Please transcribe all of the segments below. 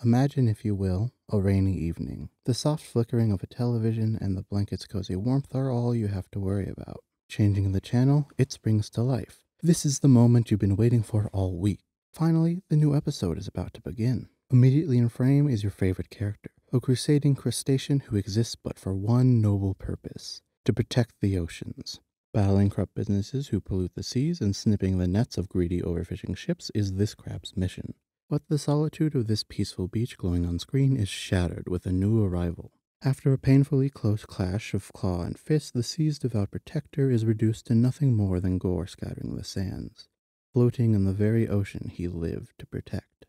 Imagine, if you will, a rainy evening. The soft flickering of a television and the blanket's cozy warmth are all you have to worry about. Changing the channel, it springs to life. This is the moment you've been waiting for all week. Finally, the new episode is about to begin. Immediately in frame is your favorite character, a crusading crustacean who exists but for one noble purpose: to protect the oceans. Battling corrupt businesses who pollute the seas and snipping the nets of greedy overfishing ships is this crab's mission. But the solitude of this peaceful beach glowing on screen is shattered with a new arrival. After a painfully close clash of claw and fist, the sea's devout protector is reduced to nothing more than gore scattering the sands, floating in the very ocean he lived to protect.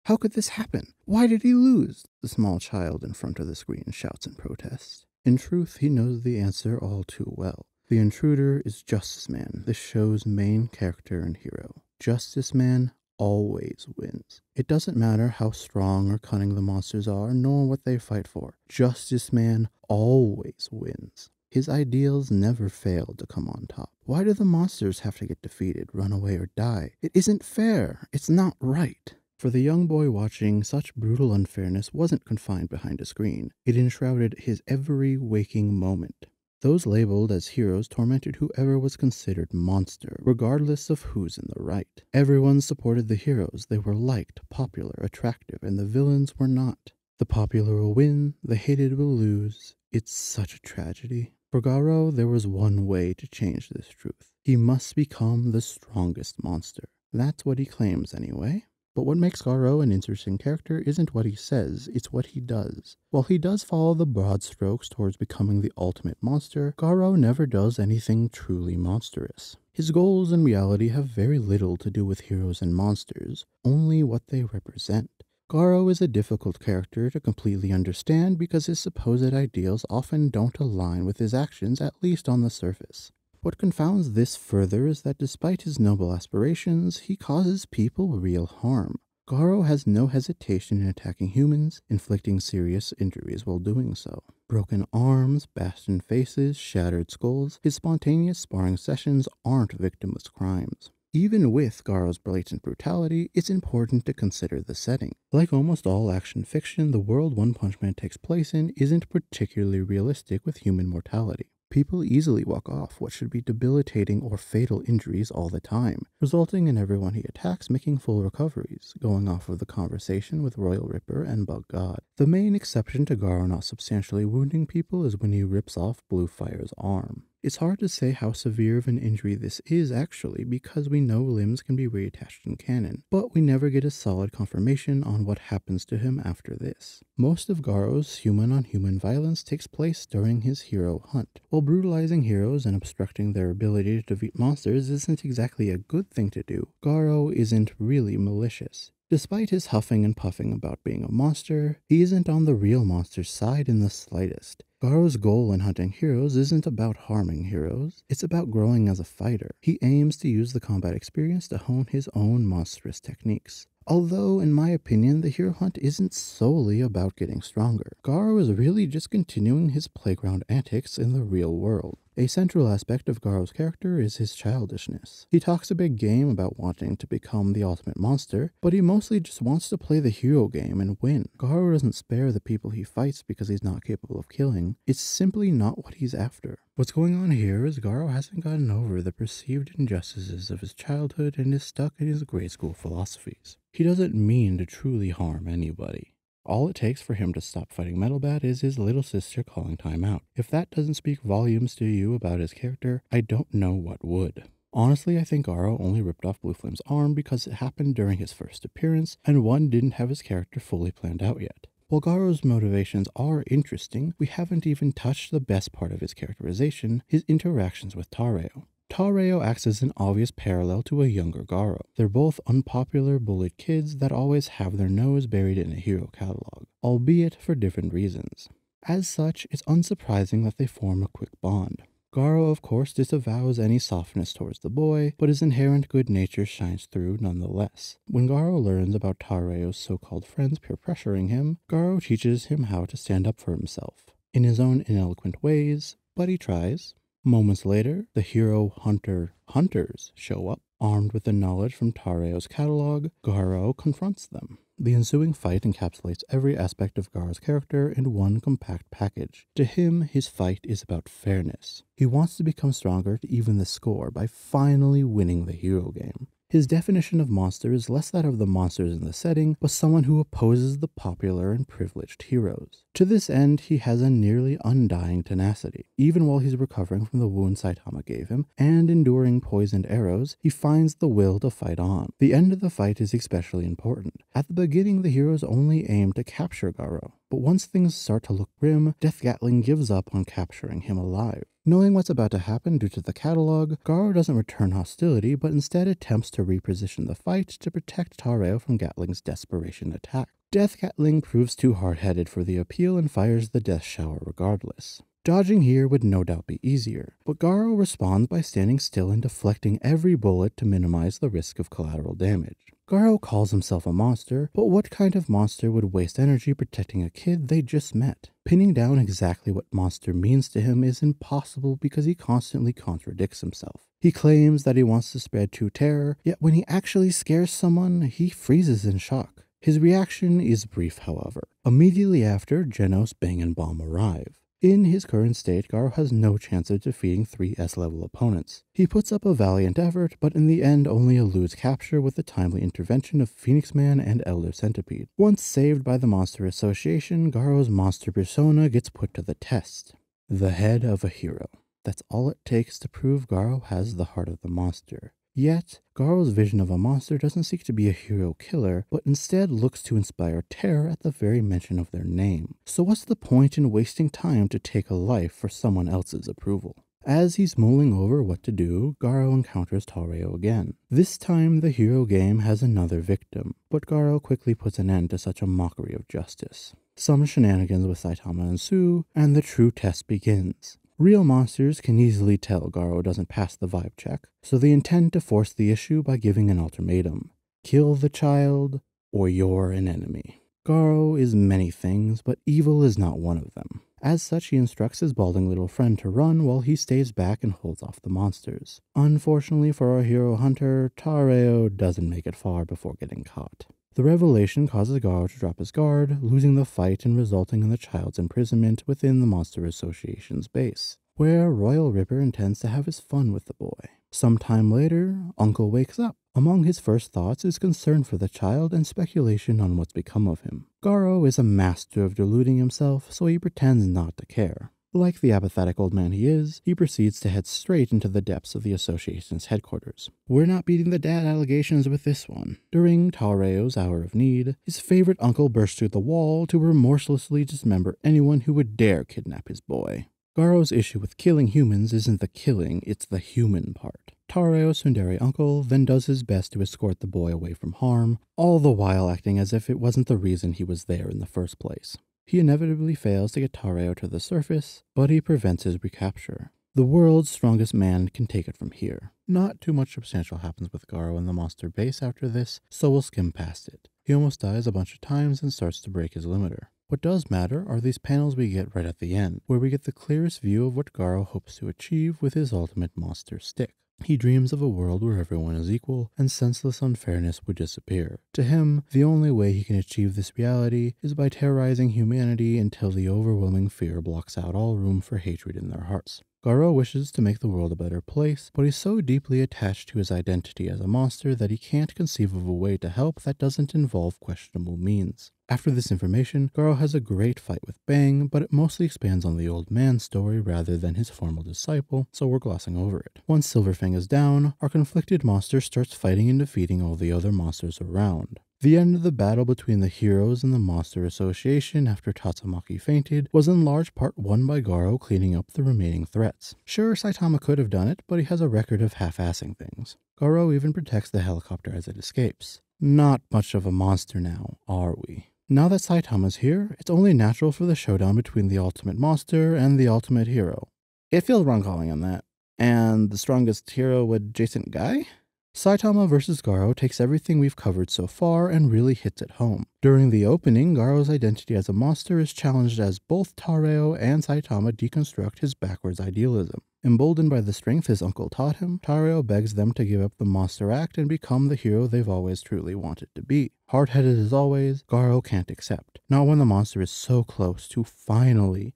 How could this happen? Why did he lose? The small child in front of the screen shouts in protest. In truth, he knows the answer all too well. The intruder is Justice Man, the show's main character and hero. Justice Man always wins. It doesn't matter how strong or cunning the monsters are, nor what they fight for. Justice Man always wins. His ideals never fail to come on top. Why do the monsters have to get defeated, run away, or die? It isn't fair. It's not right. For the young boy watching, such brutal unfairness wasn't confined behind a screen. It enshrouded his every waking moment. Those labeled as heroes tormented whoever was considered monster, regardless of who's in the right. Everyone supported the heroes. They were liked, popular, attractive, and the villains were not. The popular will win, the hated will lose. It's such a tragedy. For Garou, there was one way to change this truth. He must become the strongest monster. That's what he claims anyway. But what makes Garou an interesting character isn't what he says, it's what he does. While he does follow the broad strokes towards becoming the ultimate monster, Garou never does anything truly monstrous. His goals in reality have very little to do with heroes and monsters, only what they represent. Garou is a difficult character to completely understand because his supposed ideals often don't align with his actions, at least on the surface. What confounds this further is that despite his noble aspirations, he causes people real harm. Garou has no hesitation in attacking humans, inflicting serious injuries while doing so. Broken arms, bashed faces, shattered skulls, his spontaneous sparring sessions aren't victimless crimes. Even with Garou's blatant brutality, it's important to consider the setting. Like almost all action fiction, the world One Punch Man takes place in isn't particularly realistic with human mortality. People easily walk off what should be debilitating or fatal injuries all the time, resulting in everyone he attacks making full recoveries, going off of the conversation with Royal Ripper and Bug God. The main exception to Garou not substantially wounding people is when he rips off Blue Fire's arm. It's hard to say how severe of an injury this is actually because we know limbs can be reattached in canon, but we never get a solid confirmation on what happens to him after this. Most of Garou's human-on-human violence takes place during his hero hunt. While brutalizing heroes and obstructing their ability to defeat monsters isn't exactly a good thing to do, Garou isn't really malicious. Despite his huffing and puffing about being a monster, he isn't on the real monster's side in the slightest. Garou's goal in hunting heroes isn't about harming heroes, it's about growing as a fighter. He aims to use the combat experience to hone his own monstrous techniques. Although, in my opinion, the hero hunt isn't solely about getting stronger. Garou is really just continuing his playground antics in the real world. A central aspect of Garou's character is his childishness. He talks a big game about wanting to become the ultimate monster, but he mostly just wants to play the hero game and win. Garou doesn't spare the people he fights because he's not capable of killing. It's simply not what he's after. What's going on here is Garou hasn't gotten over the perceived injustices of his childhood and is stuck in his grade school philosophies. He doesn't mean to truly harm anybody. All it takes for him to stop fighting Metalbat is his little sister calling time out. If that doesn't speak volumes to you about his character, I don't know what would. Honestly, I think Garou only ripped off Blue Flame's arm because it happened during his first appearance, and one didn't have his character fully planned out yet. While Garou's motivations are interesting, we haven't even touched the best part of his characterization, his interactions with Tareo. Tareo acts as an obvious parallel to a younger Garou. They're both unpopular, bullied kids that always have their nose buried in a hero catalog, albeit for different reasons. As such, it's unsurprising that they form a quick bond. Garou, of course, disavows any softness towards the boy, but his inherent good nature shines through nonetheless. When Garou learns about Tareo's so-called friends peer pressuring him, Garou teaches him how to stand up for himself. In his own ineloquent ways, but he tries. Moments later, the hero hunters show up. Armed with the knowledge from Tareo's catalog, Garou confronts them. The ensuing fight encapsulates every aspect of Garou's character in one compact package. To him, his fight is about fairness. He wants to become stronger to even the score by finally winning the hero game. His definition of monster is less that of the monsters in the setting, but someone who opposes the popular and privileged heroes. To this end, he has a nearly undying tenacity. Even while he's recovering from the wound Saitama gave him, and enduring poisoned arrows, he finds the will to fight on. The end of the fight is especially important. At the beginning, the heroes only aim to capture Garou, but once things start to look grim, Death Gatling gives up on capturing him alive. Knowing what's about to happen due to the catalog, Garou doesn't return hostility, but instead attempts to reposition the fight to protect Tareo from Gatling's desperation attack. Death Gatling proves too hard-headed for the appeal and fires the death shower regardless. Dodging here would no doubt be easier, but Garou responds by standing still and deflecting every bullet to minimize the risk of collateral damage. Garou calls himself a monster, but what kind of monster would waste energy protecting a kid they just met? Pinning down exactly what monster means to him is impossible because he constantly contradicts himself. He claims that he wants to spread true terror, yet when he actually scares someone, he freezes in shock. His reaction is brief, however. Immediately after, Genos, Bang, and Bomb arrive. In his current state, Garou has no chance of defeating 3 S-level opponents. He puts up a valiant effort, but in the end only eludes capture with the timely intervention of Phoenix Man and Elder Centipede. Once saved by the Monster Association, Garou's monster persona gets put to the test. The head of a hero. That's all it takes to prove Garou has the heart of the monster. Yet, Garou's vision of a monster doesn't seek to be a hero killer, but instead looks to inspire terror at the very mention of their name. So what's the point in wasting time to take a life for someone else's approval? As he's mulling over what to do, Garou encounters Tareo again. This time, the hero game has another victim, but Garou quickly puts an end to such a mockery of justice. Some shenanigans with Saitama ensue, and the true test begins. Real monsters can easily tell Garou doesn't pass the vibe check, so they intend to force the issue by giving an ultimatum. Kill the child, or you're an enemy. Garou is many things, but evil is not one of them. As such, he instructs his balding little friend to run while he stays back and holds off the monsters. Unfortunately for our hero hunter, Tareo doesn't make it far before getting caught. The revelation causes Garou to drop his guard, losing the fight and resulting in the child's imprisonment within the Monster Association's base, where Royal Ripper intends to have his fun with the boy. Sometime later, Uncle wakes up. Among his first thoughts is concern for the child and speculation on what's become of him. Garou is a master of deluding himself, so he pretends not to care. Like the apathetic old man he is, he proceeds to head straight into the depths of the association's headquarters. We're not beating the dad allegations with this one. During Tareo's hour of need, his favorite uncle bursts through the wall to remorselessly dismember anyone who would dare kidnap his boy. Garou's issue with killing humans isn't the killing, it's the human part. Tareo's tsundere uncle then does his best to escort the boy away from harm, all the while acting as if it wasn't the reason he was there in the first place. He inevitably fails to get Tareo to the surface, but he prevents his recapture. The world's strongest man can take it from here. Not too much substantial happens with Garou in the monster base after this, so we'll skim past it. He almost dies a bunch of times and starts to break his limiter. What does matter are these panels we get right at the end, where we get the clearest view of what Garou hopes to achieve with his ultimate monster stick. He dreams of a world where everyone is equal and senseless unfairness would disappear. To him, the only way he can achieve this reality is by terrorizing humanity until the overwhelming fear blocks out all room for hatred in their hearts. Garou wishes to make the world a better place, but he's so deeply attached to his identity as a monster that he can't conceive of a way to help that doesn't involve questionable means. After this information, Garou has a great fight with Bang, but it mostly expands on the old man's story rather than his formal disciple, so we're glossing over it. Once Silverfang is down, our conflicted monster starts fighting and defeating all the other monsters around. The end of the battle between the heroes and the Monster Association after Tatsumaki fainted was in large part won by Garou cleaning up the remaining threats. Sure, Saitama could have done it, but he has a record of half-assing things. Garou even protects the helicopter as it escapes. Not much of a monster now, are we? Now that Saitama's here, it's only natural for the showdown between the ultimate monster and the ultimate hero. It feels wrong calling him that. And the strongest hero adjacent guy? Saitama vs. Garou takes everything we've covered so far and really hits it home. During the opening, Garou's identity as a monster is challenged as both Tareo and Saitama deconstruct his backwards idealism. Emboldened by the strength his uncle taught him, Taro begs them to give up the monster act and become the hero they've always truly wanted to be. Hard-headed as always, Garou can't accept, not when the monster is so close to finally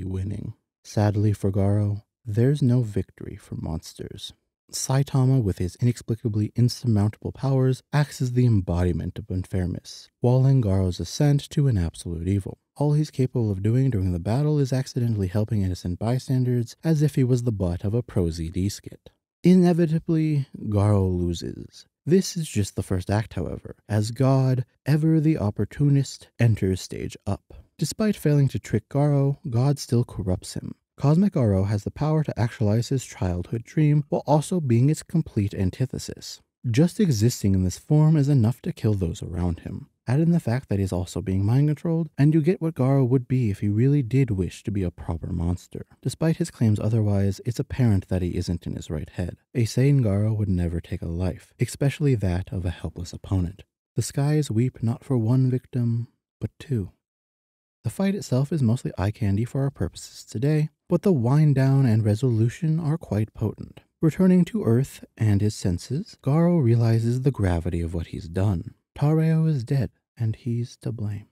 winning. Sadly for Garou, there's no victory for monsters. Saitama, with his inexplicably insurmountable powers, acts as the embodiment of unfairness, walling Garou's ascent to an absolute evil. All he's capable of doing during the battle is accidentally helping innocent bystanders as if he was the butt of a Pro ZD skit. Inevitably, Garou loses. This is just the first act, however, as God, ever the opportunist, enters stage up. Despite failing to trick Garou, God still corrupts him. Cosmic Garou has the power to actualize his childhood dream while also being its complete antithesis. Just existing in this form is enough to kill those around him. Add in the fact that he's also being mind-controlled, and you get what Garou would be if he really did wish to be a proper monster. Despite his claims otherwise, it's apparent that he isn't in his right head. A sane Garou would never take a life, especially that of a helpless opponent. The skies weep not for one victim, but two. The fight itself is mostly eye candy for our purposes today, but the wind down and resolution are quite potent. Returning to Earth and his senses, Garou realizes the gravity of what he's done. Taro is dead, and he's to blame.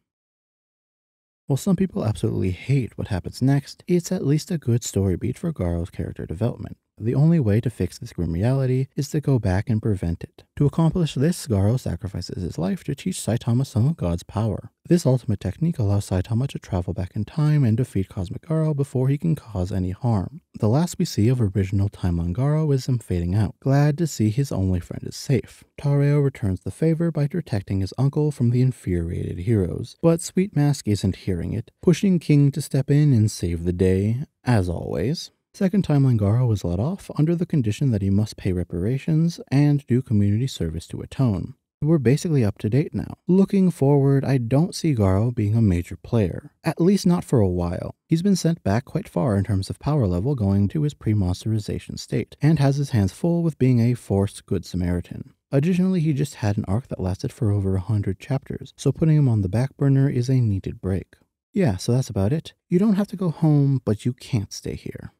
While some people absolutely hate what happens next, it's at least a good story beat for Garou's character development. The only way to fix this grim reality is to go back and prevent it. To accomplish this, Garou sacrifices his life to teach Saitama some of God's power. This ultimate technique allows Saitama to travel back in time and defeat Cosmic Garou before he can cause any harm. The last we see of original Timeline Garou is him fading out, glad to see his only friend is safe. Taro returns the favor by protecting his uncle from the infuriated heroes, but Sweet Mask isn't hearing it, pushing King to step in and save the day, as always. Second Timeline Garou is let off under the condition that he must pay reparations and do community service to atone. We're basically up to date now. Looking forward, I don't see Garou being a major player, at least not for a while. He's been sent back quite far in terms of power level going to his pre-monsterization state, and has his hands full with being a forced Good Samaritan. Additionally, he just had an arc that lasted for over 100 chapters, so putting him on the back burner is a needed break. Yeah, so that's about it. You don't have to go home, but you can't stay here.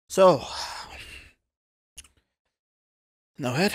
So, no head.